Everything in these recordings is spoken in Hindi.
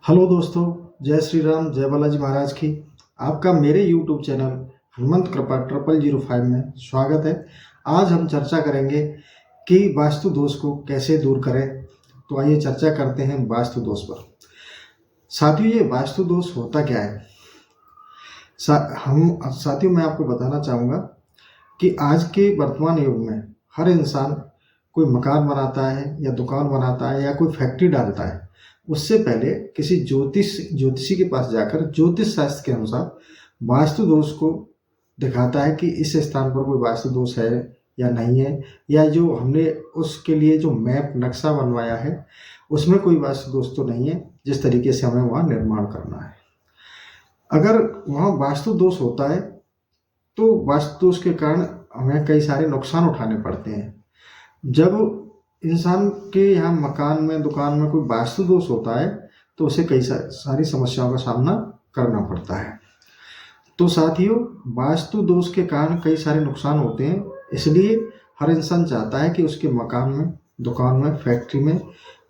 हेलो दोस्तों, जय श्री राम, जय बालाजी महाराज की। आपका मेरे यूट्यूब चैनल हनुमंत कृपा 0005 में स्वागत है। आज हम चर्चा करेंगे कि वास्तु दोष को कैसे दूर करें। तो आइए चर्चा करते हैं वास्तु दोष पर। साथियों, ये वास्तु दोष होता क्या है? साथियों, मैं आपको बताना चाहूँगा कि आज के वर्तमान युग में हर इंसान कोई मकान बनाता है या दुकान बनाता है या कोई फैक्ट्री डालता है, उससे पहले किसी ज्योतिषी के पास जाकर ज्योतिष शास्त्र के अनुसार वास्तु दोष को दिखाता है कि इस स्थान पर कोई वास्तु दोष है या नहीं है, या जो हमने उसके लिए जो मैप नक्शा बनवाया है उसमें कोई वास्तु दोष तो नहीं है, जिस तरीके से हमें वहाँ निर्माण करना है। अगर वहाँ वास्तु दोष होता है तो वास्तु दोष के कारण हमें कई सारे नुकसान उठाने पड़ते हैं। जब इंसान के यहाँ मकान में, दुकान में कोई वास्तु दोष होता है तो उसे कई सारी समस्याओं का सामना करना पड़ता है। तो साथियों, वास्तु दोष के कारण कई सारे नुकसान होते हैं, इसलिए हर इंसान चाहता है कि उसके मकान में, दुकान में, फैक्ट्री में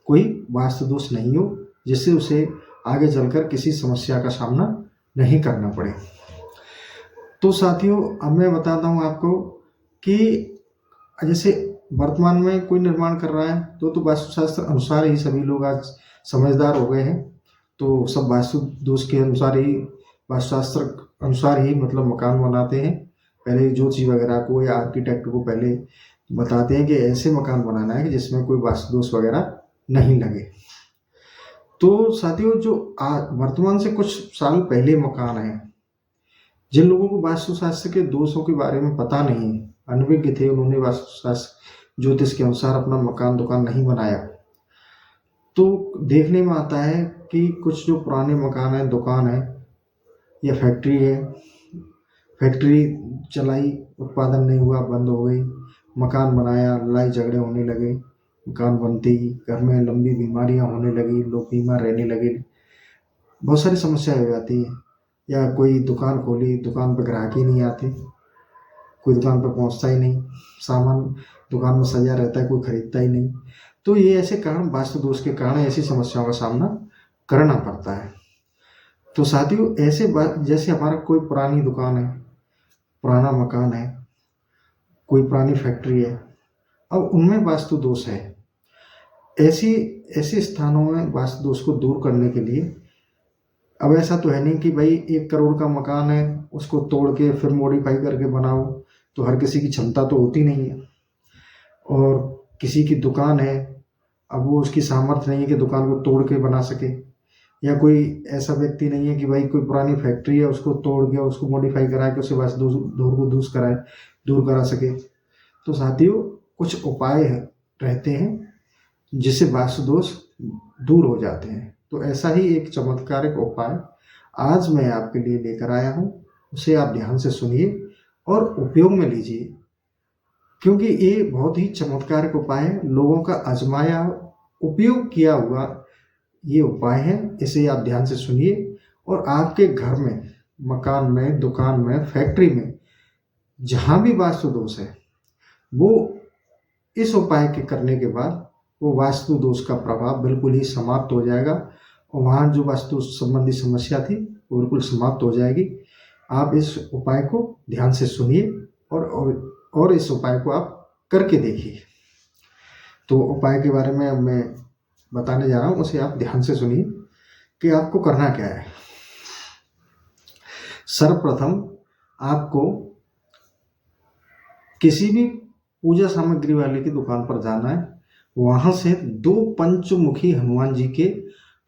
कोई वास्तु दोष नहीं हो, जिससे उसे आगे चलकर किसी समस्या का सामना नहीं करना पड़े। तो साथियों, अब मैं बताता हूँ आपको कि जैसे वर्तमान में कोई निर्माण कर रहा है तो वास्तुशास्त्र अनुसार ही सभी लोग आज समझदार हो गए हैं। तो सब वास्तु दोष के अनुसार ही, वास्तुशास्त्र अनुसार ही मतलब मकान बनाते हैं। पहले ज्योतिषी वगैरह को या आर्किटेक्ट को पहले बताते हैं कि ऐसे मकान बनाना है कि जिसमें कोई वास्तु दोष वगैरह नहीं लगे। तो साथियों, जो वर्तमान से कुछ साल पहले मकान है, जिन लोगों को वास्तुशास्त्र के दोषों के बारे में पता नहीं है, अनभिज्ञ थे, उन्होंने वास्तुशास्त्र ज्योतिष के अनुसार अपना मकान, दुकान नहीं बनाया, तो देखने में आता है कि कुछ जो पुराने मकान है, दुकान है या फैक्ट्री है, फैक्ट्री चलाई, उत्पादन नहीं हुआ, बंद हो गई। मकान बनाया, लड़ाई झगड़े होने लगे, मकान बनते ही घर में लंबी बीमारियां होने लगी, लोग बीमार रहने लगे, बहुत सारी समस्याएं हो जाती है। या कोई दुकान खोली, दुकान पर ग्राहक ही नहीं आते, कोई दुकान पर पहुंचता ही नहीं, सामान दुकान में सजा रहता है, कोई खरीदता ही नहीं। तो ये ऐसे कारण, वास्तु दोष के कारण ऐसी समस्याओं का सामना करना पड़ता है। तो साथियों, ऐसे जैसे हमारा कोई पुरानी दुकान है, पुराना मकान है, कोई पुरानी फैक्ट्री है, अब उनमें वास्तु दोष है। ऐसे स्थानों में वास्तु दोष को दूर करने के लिए, अब ऐसा तो है नहीं कि भाई 1 करोड़ का मकान है, उसको तोड़ के फिर मॉडिफाई करके बनाओ, तो हर किसी की क्षमता तो होती नहीं है। और किसी की दुकान है, अब वो उसकी सामर्थ्य नहीं है कि दुकान को तोड़ के बना सके, या कोई ऐसा व्यक्ति नहीं है कि भाई कोई पुरानी फैक्ट्री है, उसको तोड़ के, उसको मॉडिफाई करा के उसे वास्तु दोष को दूर करा सके। तो साथियों, कुछ उपाय रहते हैं जिससे वास्तु दोष दूर हो जाते हैं। तो ऐसा ही एक चमत्कारिक उपाय आज मैं आपके लिए लेकर आया हूँ, उसे आप ध्यान से सुनिए और उपयोग में लीजिए, क्योंकि ये बहुत ही चमत्कारिक उपाय है, लोगों का आजमाया, उपयोग किया हुआ ये उपाय है। इसे आप ध्यान से सुनिए और आपके घर में, मकान में, दुकान में, फैक्ट्री में जहाँ भी वास्तु दोष है, वो इस उपाय के करने के बाद वो वास्तु दोष का प्रभाव बिल्कुल ही समाप्त हो जाएगा और वहाँ जो वास्तु संबंधी समस्या थी वो बिल्कुल समाप्त हो जाएगी। आप इस उपाय को ध्यान से सुनिए और इस उपाय को आप करके देखिए। तो उपाय के बारे में मैं बताने जा रहा हूँ, उसे आप ध्यान से सुनिए कि आपको करना क्या है। सर्वप्रथम आपको किसी भी पूजा सामग्री वाले की दुकान पर जाना है, वहां से 2 पंचमुखी हनुमान जी के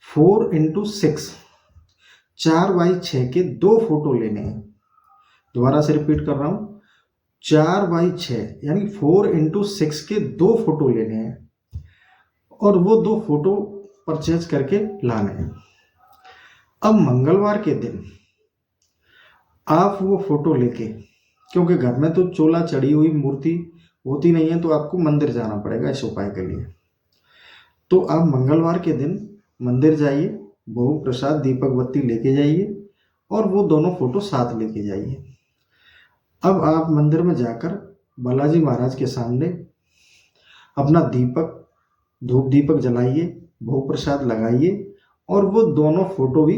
4x6 4x6 के 2 फोटो लेने हैं। दोबारा से रिपीट कर रहा हूं, 4x6 यानी 4x6 के 2 फोटो लेने हैं और वो 2 फोटो परचेज करके लाने हैं। अब मंगलवार के दिन आप वो फोटो लेके, क्योंकि घर में तो चोला चढ़ी हुई मूर्ति होती नहीं है, तो आपको मंदिर जाना पड़ेगा इस उपाय के लिए। तो आप मंगलवार के दिन मंदिर जाइए, भोग प्रसाद, दीपक बत्ती लेके जाइए और वो दोनों फोटो साथ लेके जाइए। अब आप मंदिर में जाकर बालाजी महाराज के सामने अपना दीपक, धूप दीपक जलाइए, भोग प्रसाद लगाइए और वो दोनों फोटो भी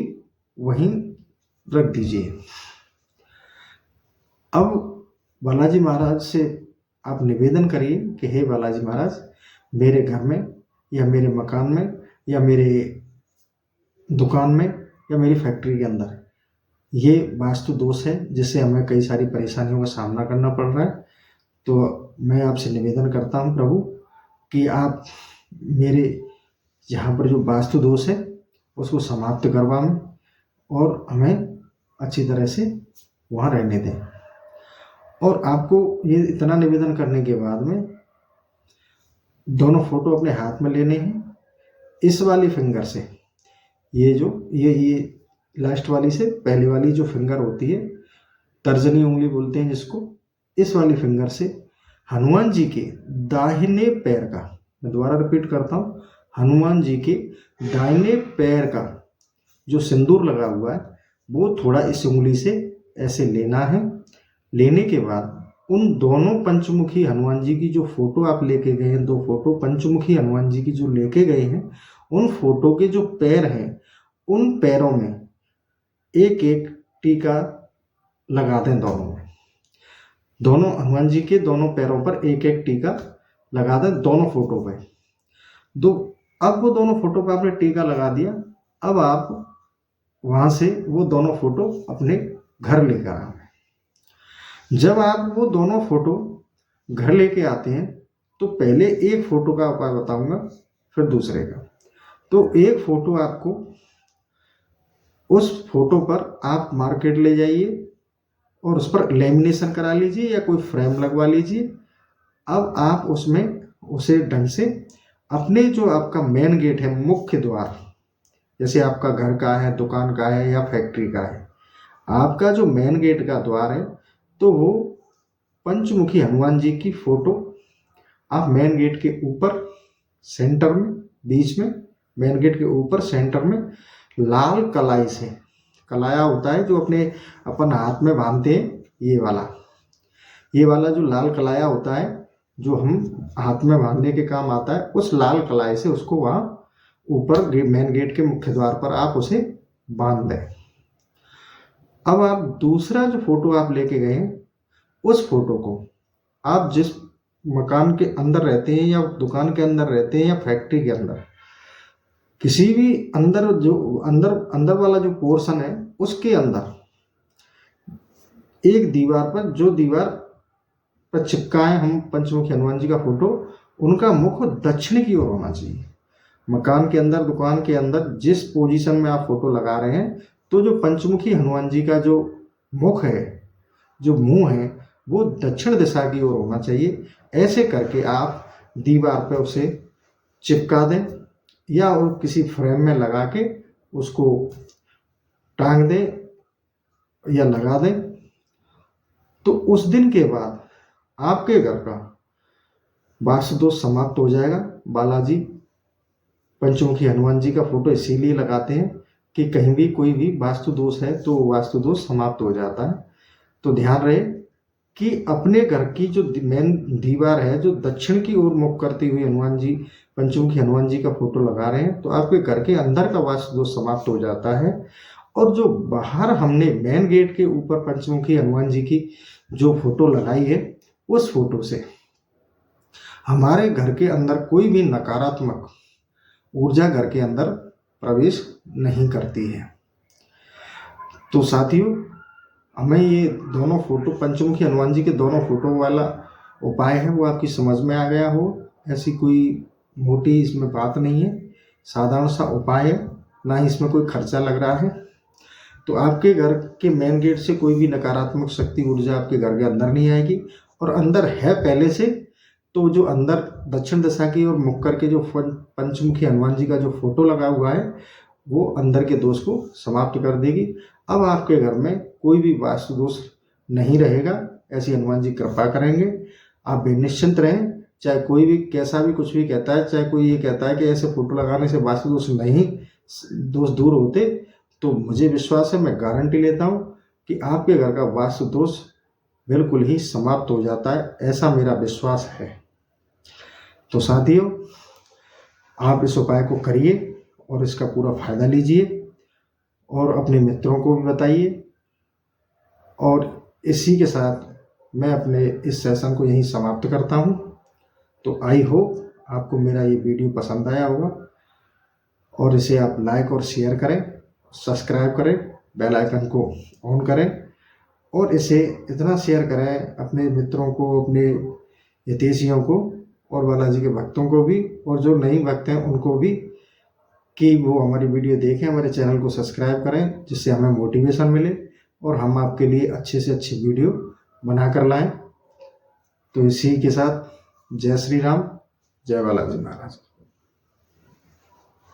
वहीं रख दीजिए। अब बालाजी महाराज से आप निवेदन करिए कि हे बालाजी महाराज, मेरे घर में या मेरे मकान में या मेरे दुकान में या मेरी फैक्ट्री के अंदर ये वास्तु दोष है जिससे हमें कई सारी परेशानियों का सामना करना पड़ रहा है। तो मैं आपसे निवेदन करता हूँ प्रभु कि आप मेरे यहाँ पर जो वास्तु दोष है उसको समाप्त करवाएं और हमें अच्छी तरह से वहाँ रहने दें। और आपको ये इतना निवेदन करने के बाद में दोनों फोटो अपने हाथ में लेने हैं। इस वाली फिंगर से ये लास्ट वाली से पहली वाली जो फिंगर होती है, तर्जनी उंगली बोलते हैं जिसको, इस वाली फिंगर से हनुमान जी के दाहिने पैर का, मैं दोबारा रिपीट करता हूँ, हनुमान जी के दाहिने पैर का जो सिंदूर लगा हुआ है वो थोड़ा इस उंगली से ऐसे लेना है। लेने के बाद उन दोनों पंचमुखी हनुमान जी की जो फोटो आप लेके गए हैं, 2 फोटो पंचमुखी हनुमान जी की जो लेके गए हैं, उन फोटो के जो पैर हैं उन पैरों में एक एक टीका लगा दें। दोनों हनुमान जी के दोनों पैरों पर एक एक टीका लगा दें, दोनों फोटो पे। अब वो दोनों फोटो पे आपने टीका लगा दिया। अब आप वहां से वो दोनों फोटो अपने घर लेकर आए। जब आप वो दोनों फोटो घर लेके आते हैं तो पहले एक फोटो का उपाय बताऊंगा, फिर दूसरे का। तो एक फोटो आपको, उस फोटो पर आप मार्केट ले जाइए और उस पर लेमिनेशन करा लीजिए या कोई फ्रेम लगवा लीजिए। अब आप उसमें उसे ढंग से अपने जो आपका मेन गेट है, मुख्य द्वार, जैसे आपका घर का है, दुकान का है या फैक्ट्री का है, आपका जो मेन गेट का द्वार है तो वो पंचमुखी हनुमान जी की फोटो आप मेन गेट के ऊपर सेंटर में, बीच में, मेन गेट के ऊपर सेंटर में लाल कलाई से, कलाया होता है जो अपने अपन हाथ में बांधते हैं, ये वाला जो लाल कलाया होता है जो हम हाथ में बांधने के काम आता है, उस लाल कलाई से उसको वहाँ ऊपर मेन गेट के मुख्य द्वार पर आप उसे बांध दें। अब आप दूसरा जो फोटो आप लेके गए हैं उस फोटो को आप जिस मकान के अंदर रहते हैं या दुकान के अंदर रहते हैं या फैक्ट्री के अंदर, किसी भी अंदर जो अंदर वाला जो पोर्शन है उसके अंदर एक दीवार पर, जो दीवार पर चिपकाए हम पंचमुखी हनुमान जी का फोटो, उनका मुख दक्षिण की ओर होना चाहिए। मकान के अंदर, दुकान के अंदर जिस पोजीशन में आप फोटो लगा रहे हैं, तो जो पंचमुखी हनुमान जी का जो मुख है, जो मुंह है, वो दक्षिण दिशा की ओर होना चाहिए। ऐसे करके आप दीवार पर उसे चिपका दें या और किसी फ्रेम में लगा के उसको टांग दें या लगा दें। तो उस दिन के बाद आपके घर का वास्तु दोष समाप्त हो जाएगा। बालाजी पंचमुखी हनुमान जी का फोटो इसीलिए लगाते हैं कि कहीं भी कोई भी वास्तु दोष है तो वास्तु दोष समाप्त हो जाता है। तो ध्यान रहे कि अपने घर की जो मेन दीवार है, जो दक्षिण की ओर मुख करती हुई हनुमान जी, पंचमुखी हनुमान जी का फोटो लगा रहे हैं, तो आपके घर के अंदर का वास्तु दोष समाप्त हो जाता है। और जो बाहर हमने मेन गेट के ऊपर पंचमुखी हनुमान जी की जो फोटो लगाई है, उस फोटो से हमारे घर के अंदर कोई भी नकारात्मक ऊर्जा घर के अंदर प्रवेश नहीं करती है। तो साथियों, हमें ये दोनों फोटो, पंचमुखी हनुमान जी के दोनों फोटो वाला उपाय है वो आपकी समझ में आ गया हो। ऐसी कोई मोटी इसमें बात नहीं है, साधारण सा उपाय है, ना ही इसमें कोई खर्चा लग रहा है। तो आपके घर के मेन गेट से कोई भी नकारात्मक शक्ति ऊर्जा आपके घर के अंदर नहीं आएगी। और अंदर है पहले से, तो जो अंदर दक्षिण दिशा की ओर मुख करके जो पंचमुखी हनुमान जी का जो फोटो लगा हुआ है वो अंदर के दोष को समाप्त कर देगी। अब आपके घर में कोई भी वास्तु दोष नहीं रहेगा, ऐसी हनुमान जी कृपा करेंगे। आप बेनिश्चिंत रहें। चाहे कोई भी कैसा भी कुछ भी कहता है, चाहे कोई ये कहता है कि ऐसे फोटो लगाने से वास्तु दोष नहीं, दोष दूर होते, तो मुझे विश्वास है, मैं गारंटी लेता हूँ कि आपके घर का वास्तु दोष बिल्कुल ही समाप्त हो जाता है, ऐसा मेरा विश्वास है। तो साथियों, आप इस उपाय को करिए और इसका पूरा फ़ायदा लीजिए और अपने मित्रों को भी बताइए। और इसी के साथ मैं अपने इस सेशन को यहीं समाप्त करता हूँ। तो आई होप आपको मेरा ये वीडियो पसंद आया होगा और इसे आप लाइक और शेयर करें, सब्सक्राइब करें, बेल आइकन को ऑन करें और इसे इतना शेयर करें अपने मित्रों को, अपने हितैषियों को और बालाजी के भक्तों को भी, और जो नहीं भक्त हैं उनको भी, कि वो हमारी वीडियो देखें, हमारे चैनल को सब्सक्राइब करें, जिससे हमें मोटिवेशन मिले और हम आपके लिए अच्छे से अच्छी वीडियो बना कर लाएं। तो इसी के साथ जय श्री राम, जय बालाजी महाराज।